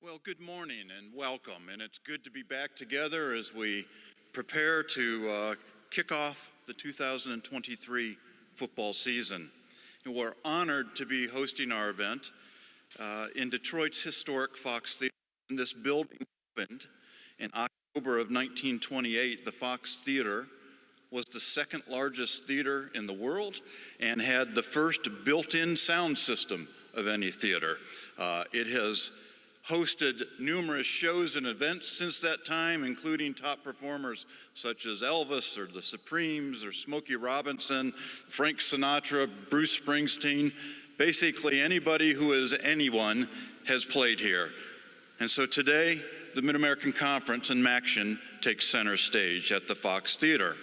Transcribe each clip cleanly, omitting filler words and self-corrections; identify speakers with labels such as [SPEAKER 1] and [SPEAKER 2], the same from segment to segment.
[SPEAKER 1] Well, good morning and welcome, and it's good to be back together as we prepare to kick off the 2023 football season. And we're honored to be hosting our event in Detroit's historic Fox Theater. And this building opened in October of 1928. The Fox Theater was the second largest theater in the world and had the first built-in sound system of any theater. It has hosted numerous shows and events since that time, including top performers such as Elvis or the Supremes or Smokey Robinson, Frank Sinatra, Bruce Springsteen. Basically, anybody who is anyone has played here. And so today, the Mid-American Conference and MACtion takes center stage at the Fox Theater.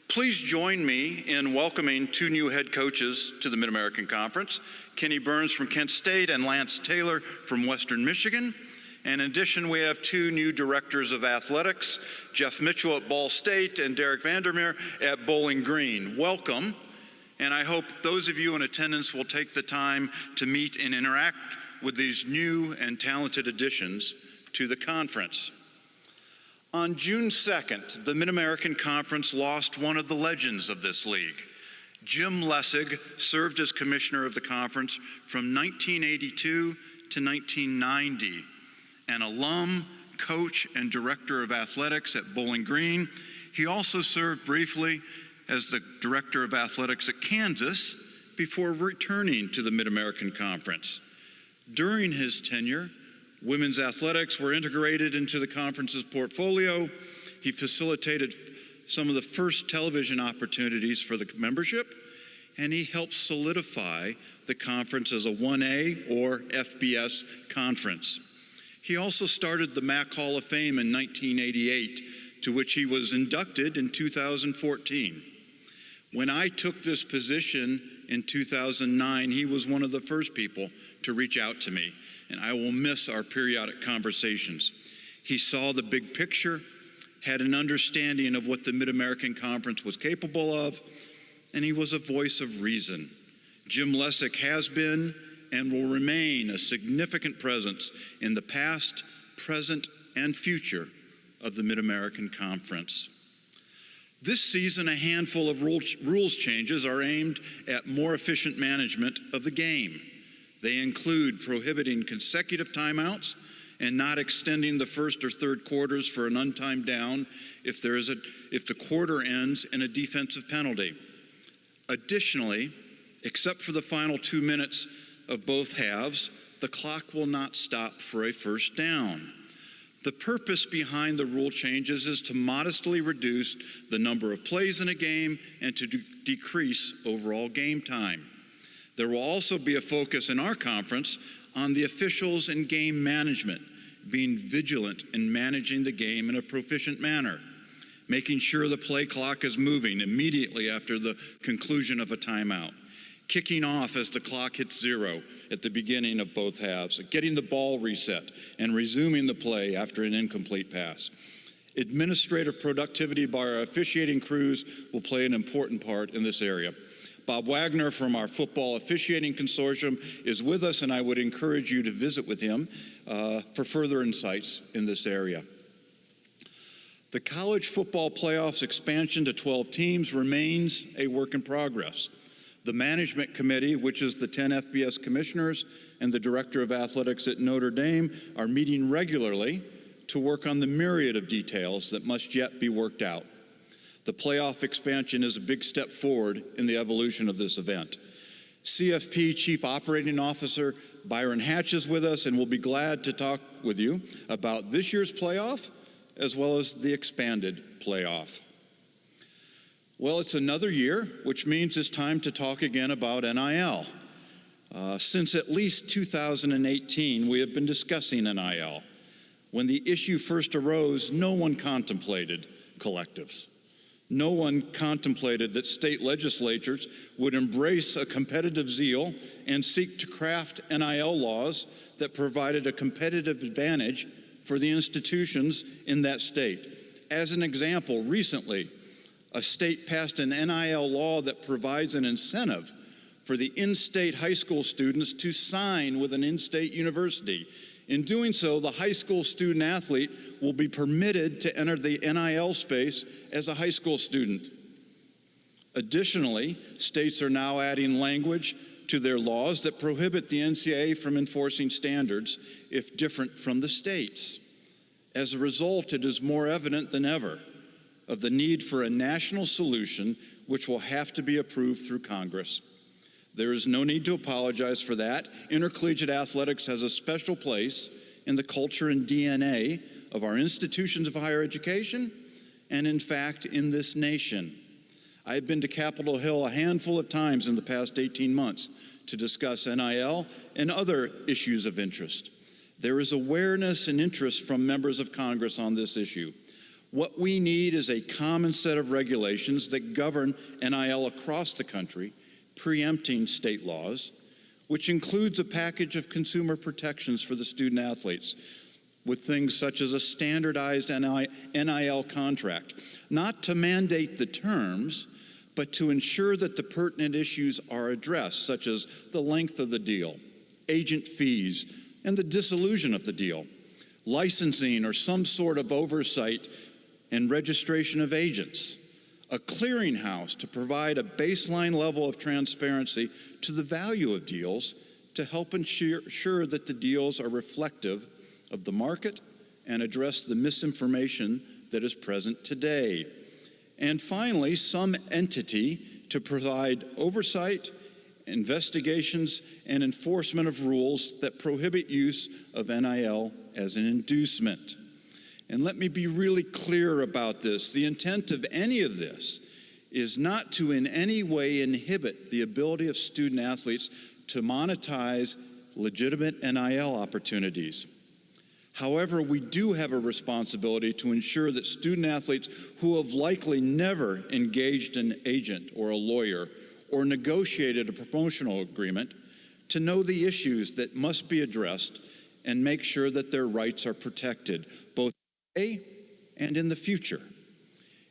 [SPEAKER 1] Please join me in welcoming two new head coaches to the Mid-American Conference, Kenny Burns from Kent State and Lance Taylor from Western Michigan. And in addition, we have two new directors of athletics, Jeff Mitchell at Ball State and Derek Vandermeer at Bowling Green. Welcome, and I hope those of you in attendance will take the time to meet and interact with these new and talented additions to the conference. On June 2nd, the Mid-American Conference lost one of the legends of this league. Jim Lessig served as commissioner of the conference from 1982 to 1990. An alum, coach, and director of athletics at Bowling Green, he also served briefly as the director of athletics at Kansas before returning to the Mid-American Conference. During his tenure, women's athletics were integrated into the conference's portfolio. He facilitated some of the first television opportunities for the membership, and he helped solidify the conference as a 1A or FBS conference. He also started the MAC Hall of Fame in 1988, to which he was inducted in 2014. When I took this position in 2009, he was one of the first people to reach out to me, and I will miss our periodic conversations. He saw the big picture, had an understanding of what the Mid-American Conference was capable of, and he was a voice of reason. Jim Lessig has been and will remain a significant presence in the past, present, and future of the Mid-American Conference. This season, a handful of rules changes are aimed at more efficient management of the game. They include prohibiting consecutive timeouts and not extending the first or third quarters for an untimed down if the quarter ends in a defensive penalty. Additionally, except for the final 2 minutes of both halves, the clock will not stop for a first down. The purpose behind the rule changes is to modestly reduce the number of plays in a game and to decrease overall game time. There will also be a focus in our conference on the officials and game management, being vigilant in managing the game in a proficient manner, making sure the play clock is moving immediately after the conclusion of a timeout, kicking off as the clock hits zero at the beginning of both halves, getting the ball reset, and resuming the play after an incomplete pass. Administrative productivity by our officiating crews will play an important part in this area. Bob Wagner from our Football Officiating Consortium is with us, and I would encourage you to visit with him for further insights in this area. The college football playoffs expansion to 12 teams remains a work in progress. The management committee, which is the 10 FBS commissioners and the director of athletics at Notre Dame, are meeting regularly to work on the myriad of details that must yet be worked out. The playoff expansion is a big step forward in the evolution of this event. CFP Chief Operating Officer Byron Hatch is with us and will be glad to talk with you about this year's playoff as well as the expanded playoff. Well, it's another year, which means it's time to talk again about NIL. Since at least 2018, we have been discussing NIL. When the issue first arose, no one contemplated collectives. No one contemplated that state legislatures would embrace a competitive zeal and seek to craft NIL laws that provided a competitive advantage for the institutions in that state. As an example, recently, a state passed an NIL law that provides an incentive for the in-state high school students to sign with an in-state university In doing so, the high school student athlete will be permitted to enter the NIL space as a high school student. Additionally, states are now adding language to their laws that prohibit the NCAA from enforcing standards if different from the states. As a result, it is more evident than ever of the need for a national solution which will have to be approved through Congress. There is no need to apologize for that. Intercollegiate athletics has a special place in the culture and DNA of our institutions of higher education and, in fact, in this nation. I've been to Capitol Hill a handful of times in the past 18 months to discuss NIL and other issues of interest. There is awareness and interest from members of Congress on this issue. What we need is a common set of regulations that govern NIL across the country, preempting state laws, which includes a package of consumer protections for the student athletes with things such as a standardized NIL contract, not to mandate the terms, but to ensure that the pertinent issues are addressed, such as the length of the deal, agent fees, and the dissolution of the deal, licensing or some sort of oversight and registration of agents, a clearinghouse to provide a baseline level of transparency to the value of deals to help ensure that the deals are reflective of the market and address the misinformation that is present today. And finally, some entity to provide oversight, investigations, and enforcement of rules that prohibit use of NIL as an inducement. And let me be really clear about this. The intent of any of this is not to in any way inhibit the ability of student athletes to monetize legitimate NIL opportunities. However, we do have a responsibility to ensure that student athletes who have likely never engaged an agent or a lawyer or negotiated a promotional agreement to know the issues that must be addressed and make sure that their rights are protected, both today and in the future.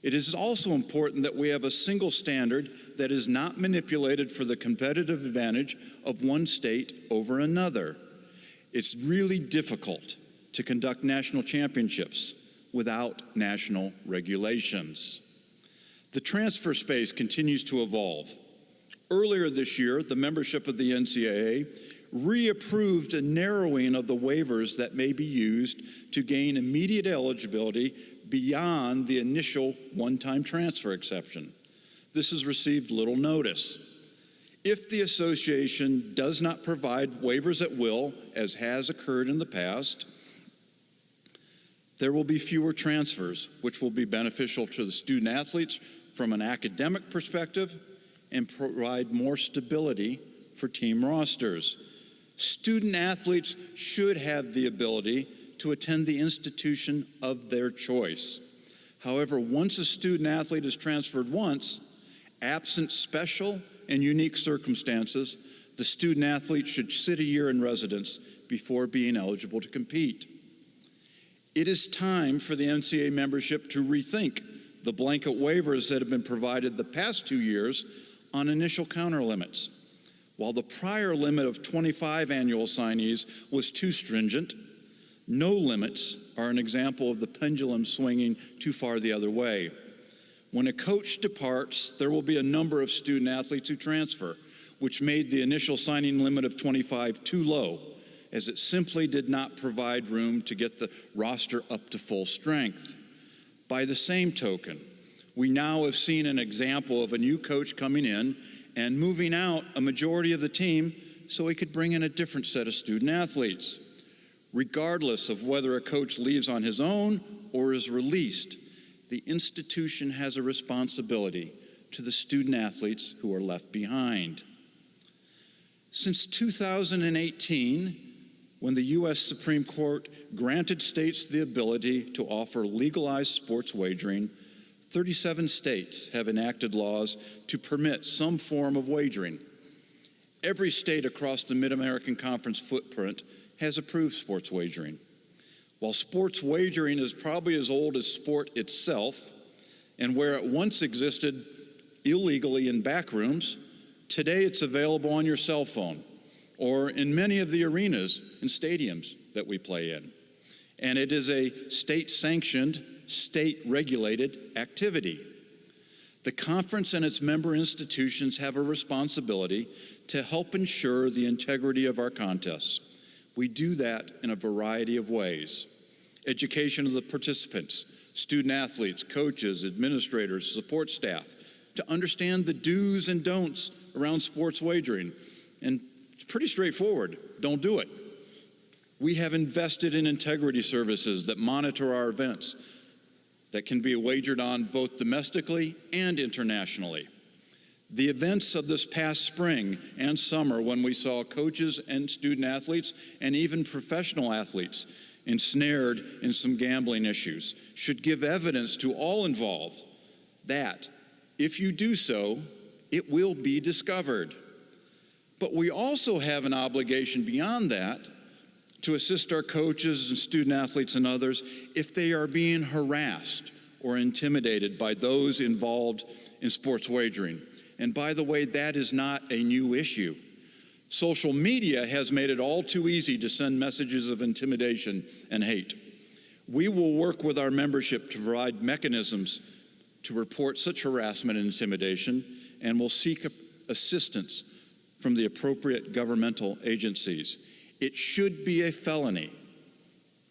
[SPEAKER 1] It is also important that we have a single standard that is not manipulated for the competitive advantage of one state over another. It's really difficult to conduct national championships without national regulations. The transfer space continues to evolve. Earlier this year, the membership of the NCAA reapproved a narrowing of the waivers that may be used to gain immediate eligibility beyond the initial one-time transfer exception. This has received little notice. If the association does not provide waivers at will, as has occurred in the past, there will be fewer transfers, which will be beneficial to the student athletes from an academic perspective and provide more stability for team rosters. Student athletes should have the ability to attend the institution of their choice. However, once a student athlete is transferred once, absent special and unique circumstances, the student athlete should sit a year in residence before being eligible to compete. It is time for the NCAA membership to rethink the blanket waivers that have been provided the past 2 years on initial counter limits. While the prior limit of 25 annual signees was too stringent, no limits are an example of the pendulum swinging too far the other way. When a coach departs, there will be a number of student athletes who transfer, which made the initial signing limit of 25 too low, as it simply did not provide room to get the roster up to full strength. By the same token, we now have seen an example of a new coach coming in and moving out a majority of the team so he could bring in a different set of student athletes. Regardless of whether a coach leaves on his own or is released, the institution has a responsibility to the student athletes who are left behind. Since 2018, when the U.S. Supreme Court granted states the ability to offer legalized sports wagering, 37 states have enacted laws to permit some form of wagering. Every state across the Mid-American Conference footprint has approved sports wagering. While sports wagering is probably as old as sport itself, and where it once existed illegally in back rooms, today it's available on your cell phone or in many of the arenas and stadiums that we play in. And it is a state-sanctioned, state-regulated activity. The conference and its member institutions have a responsibility to help ensure the integrity of our contests. We do that in a variety of ways. Education of the participants, student athletes, coaches, administrators, support staff, to understand the do's and don'ts around sports wagering. And it's pretty straightforward. Don't do it. We have invested in integrity services that monitor our events that can be wagered on both domestically and internationally. The events of this past spring and summer, when we saw coaches and student athletes and even professional athletes ensnared in some gambling issues, should give evidence to all involved that if you do so, it will be discovered. But we also have an obligation beyond that to assist our coaches and student athletes and others if they are being harassed or intimidated by those involved in sports wagering. And by the way, that is not a new issue. Social media has made it all too easy to send messages of intimidation and hate. We will work with our membership to provide mechanisms to report such harassment and intimidation, and will seek assistance from the appropriate governmental agencies. It should be a felony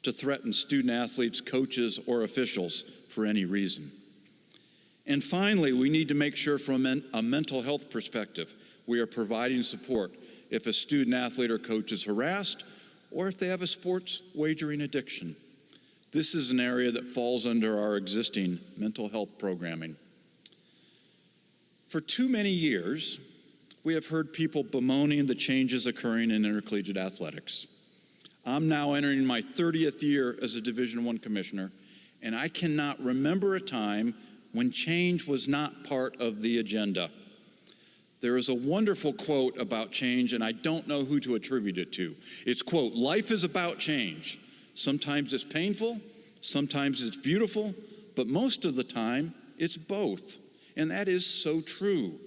[SPEAKER 1] to threaten student athletes, coaches, or officials for any reason. And finally, we need to make sure from a mental health perspective, we are providing support if a student athlete or coach is harassed or if they have a sports wagering addiction. This is an area that falls under our existing mental health programming. For too many years, we have heard people bemoaning the changes occurring in intercollegiate athletics. I'm now entering my 30th year as a Division I commissioner, and I cannot remember a time when change was not part of the agenda. There is a wonderful quote about change, and I don't know who to attribute it to. It's, quote, "Life is about change. Sometimes it's painful, sometimes it's beautiful, but most of the time it's both." And that is so true.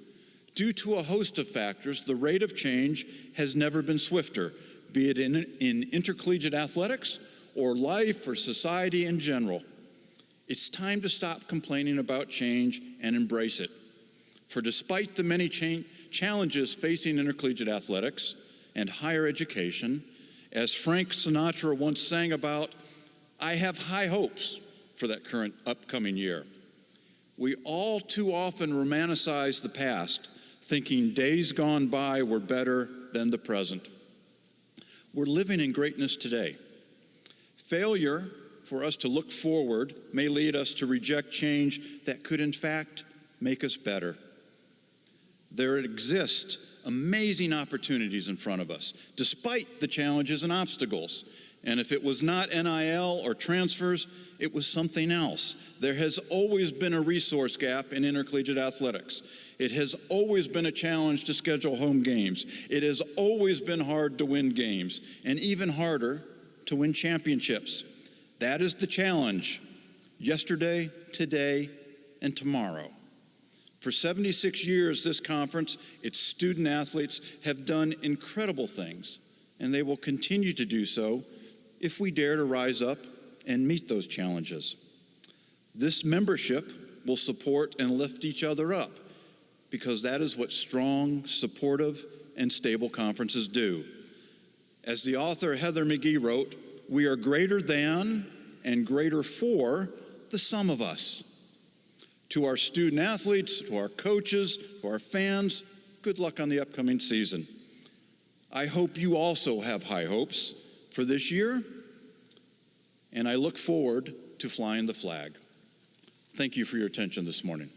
[SPEAKER 1] Due to a host of factors, the rate of change has never been swifter, be it in intercollegiate athletics or life or society in general. It's time to stop complaining about change and embrace it. For despite the many challenges facing intercollegiate athletics and higher education, as Frank Sinatra once sang about, I have high hopes for that current upcoming year. We all too often romanticize the past, thinking days gone by were better than the present. We're living in greatness today. Failure for us to look forward may lead us to reject change that could in fact make us better. There exist amazing opportunities in front of us, despite the challenges and obstacles. And if it was not NIL or transfers, it was something else. There has always been a resource gap in intercollegiate athletics. It has always been a challenge to schedule home games. It has always been hard to win games, and even harder to win championships. That is the challenge, yesterday, today, and tomorrow. For 76 years, this conference, its student athletes, have done incredible things, and they will continue to do so if we dare to rise up and meet those challenges. This membership will support and lift each other up, because that is what strong, supportive, and stable conferences do. As the author Heather McGee wrote, we are greater than and greater for the sum of us. To our student athletes, to our coaches, to our fans, good luck on the upcoming season. I hope you also have high hopes for this year, and I look forward to flying the flag. Thank you for your attention this morning.